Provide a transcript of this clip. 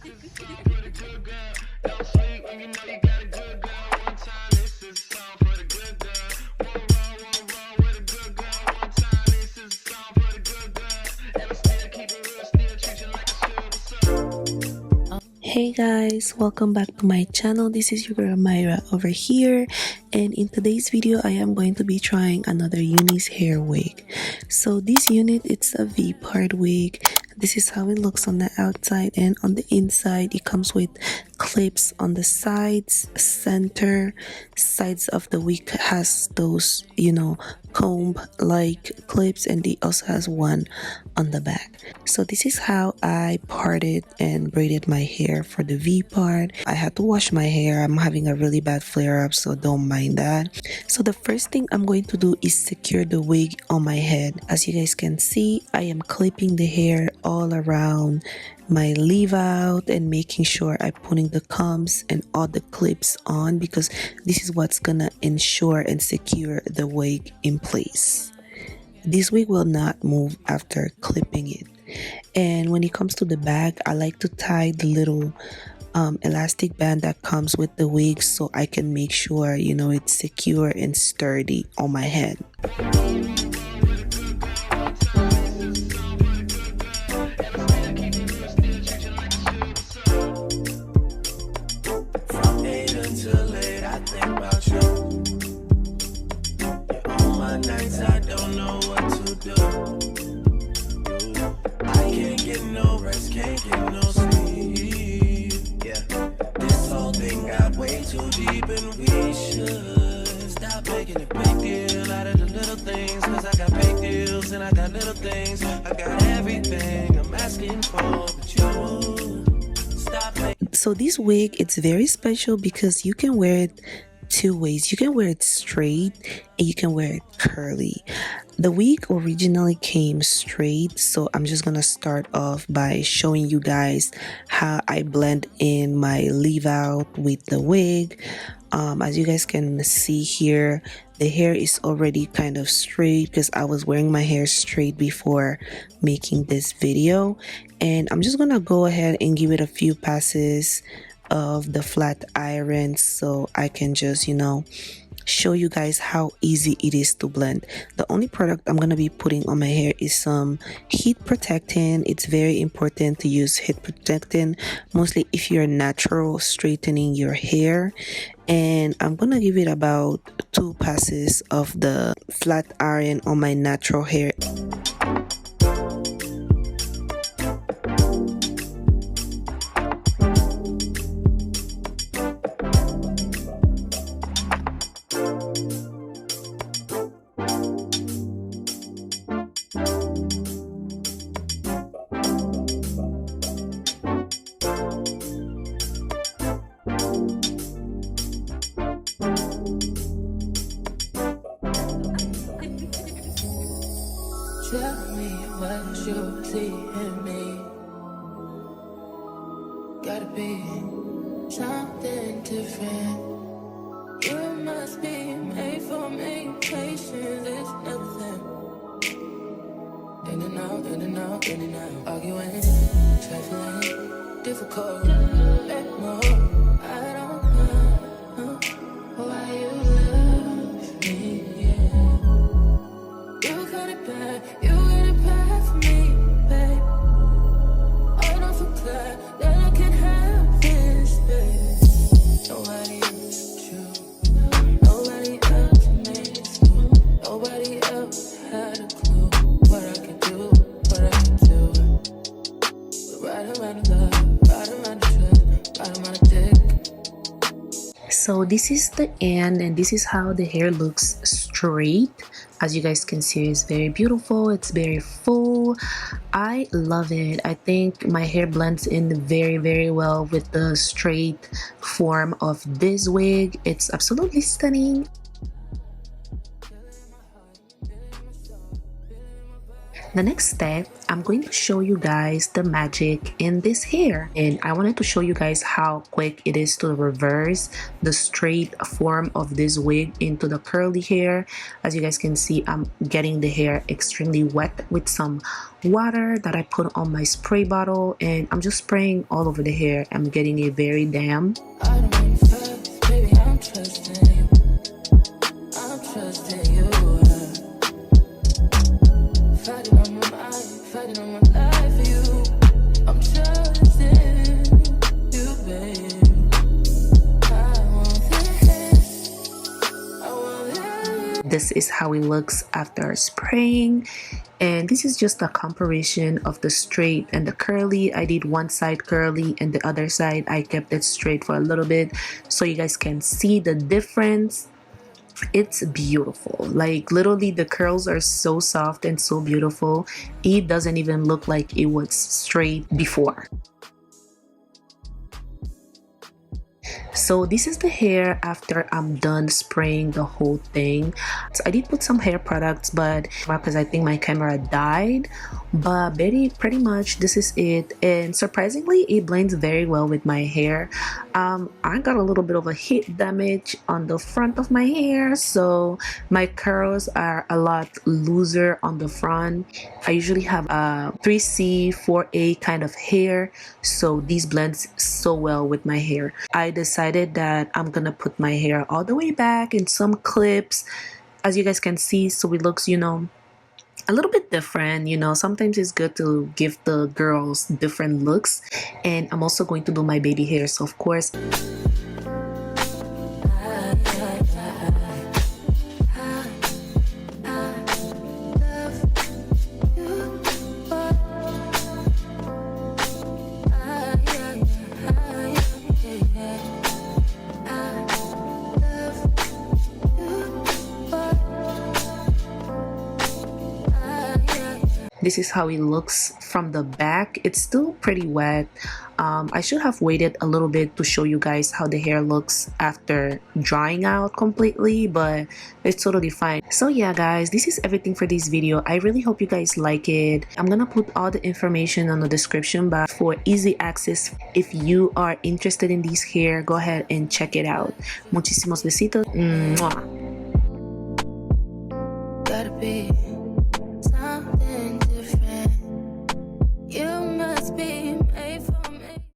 Hey guys, welcome back to my channel. This is your girl Myra over here, and in today's video I am going to be trying another Unice hair wig. So this unit, it's a V-part wig. This is how it looks on the outside, and on the inside it comes with clips on the sides. Sides of the wig has those, comb like clips, and it also has one on the back. So this is how I parted and braided my hair for the V part. I had to wash my hair. I'm having a really bad flare up, so don't mind that. So the first thing I'm going to do is secure the wig on my head. As you guys can see, I am clipping the hair all around my leave out and making sure I'm putting the combs and all the clips on, because this is what's gonna ensure and secure the wig in place. This wig will not move after clipping it. And when it comes to the back, I like to tie the little elastic band that comes with the wig, so I can make sure it's secure and sturdy on my head. I don't know what to do. I can't get no rest, can't get no sleep. Yeah, this whole thing got way too deep, and we should stop making a big deal out of the little things. Cause I got big deals and I got little things. I got everything I'm asking for, but you stop making. So this wig, it's very special because you can wear it two ways. You can wear it straight and you can wear it curly. The wig originally came straight, so I'm just gonna start off by showing you guys how I blend in my leave out with the wig. As you guys can see here, the hair is already kind of straight because I was wearing my hair straight before making this video, and I'm just gonna go ahead and give it a few passes of the flat iron so I can just show you guys how easy it is to blend. The only product I'm gonna be putting on my hair is some heat protectant. It's very important to use heat protectant, mostly if you're natural straightening your hair. And I'm gonna give it about 2 passes of the flat iron on my natural hair. Tell me what you see in me. Gotta be something different. You must be made for me. Patience is nothing. In and out, in and out, in and out. Arguing, trifling, difficult. Let go. I don't know why you love me. You got it bad for me, babe. I don't feel glad that I can have this, babe. Nobody else you, nobody else made it through. Nobody else had a clue what I could do, what I could do. We're right around the love, right around the truth, right around the dick. So this is the end, and this is how the hair looks straight. As you guys can see, it's very beautiful, it's very full. I love it. I think my hair blends in very well with the straight form of this wig. It's absolutely stunning. The next step, I'm going to show you guys the magic in this hair, and I wanted to show you guys how quick it is to reverse the straight form of this wig into the curly hair. As you guys can see, I'm getting the hair extremely wet with some water that I put on my spray bottle, and I'm just spraying all over the hair. I'm getting it very damp. I don't want fuss, baby, I'm trusting you. I'm trusting you. Fighting on my mind, fighting on my life for you. I'm trusting you, babe. I want this. I want this. This is how it looks after spraying, and this is just a comparison of the straight and the curly. I did one side curly and the other side I kept it straight for a little bit so you guys can see the difference. It's beautiful. Like, literally the curls are so soft and so beautiful. It doesn't even look like it was straight before. So this is the hair after I'm done spraying the whole thing. So I did put some hair products, but because I think my camera died, but pretty much this is it. And surprisingly, it blends very well with my hair. I got a little bit of a heat damage on the front of my hair, so my curls are a lot looser on the front. I usually have a 3C 4A kind of hair, so these blends so well with my hair. I decided that I'm gonna put my hair all the way back in some clips, as you guys can see, so it looks, you know, a little bit different. You know, sometimes it's good to give the girls different looks. And I'm also going to do my baby hair, so of course this is how it looks from the back. It's still pretty wet. I should have waited a little bit to show you guys how the hair looks after drying out completely, but it's totally fine. So yeah guys, this is everything for this video. I really hope you guys like it. I'm gonna put all the information on the description box for easy access. If you are interested in this hair, go ahead and check it out. Muchísimos besitos. Mwah. Gotta be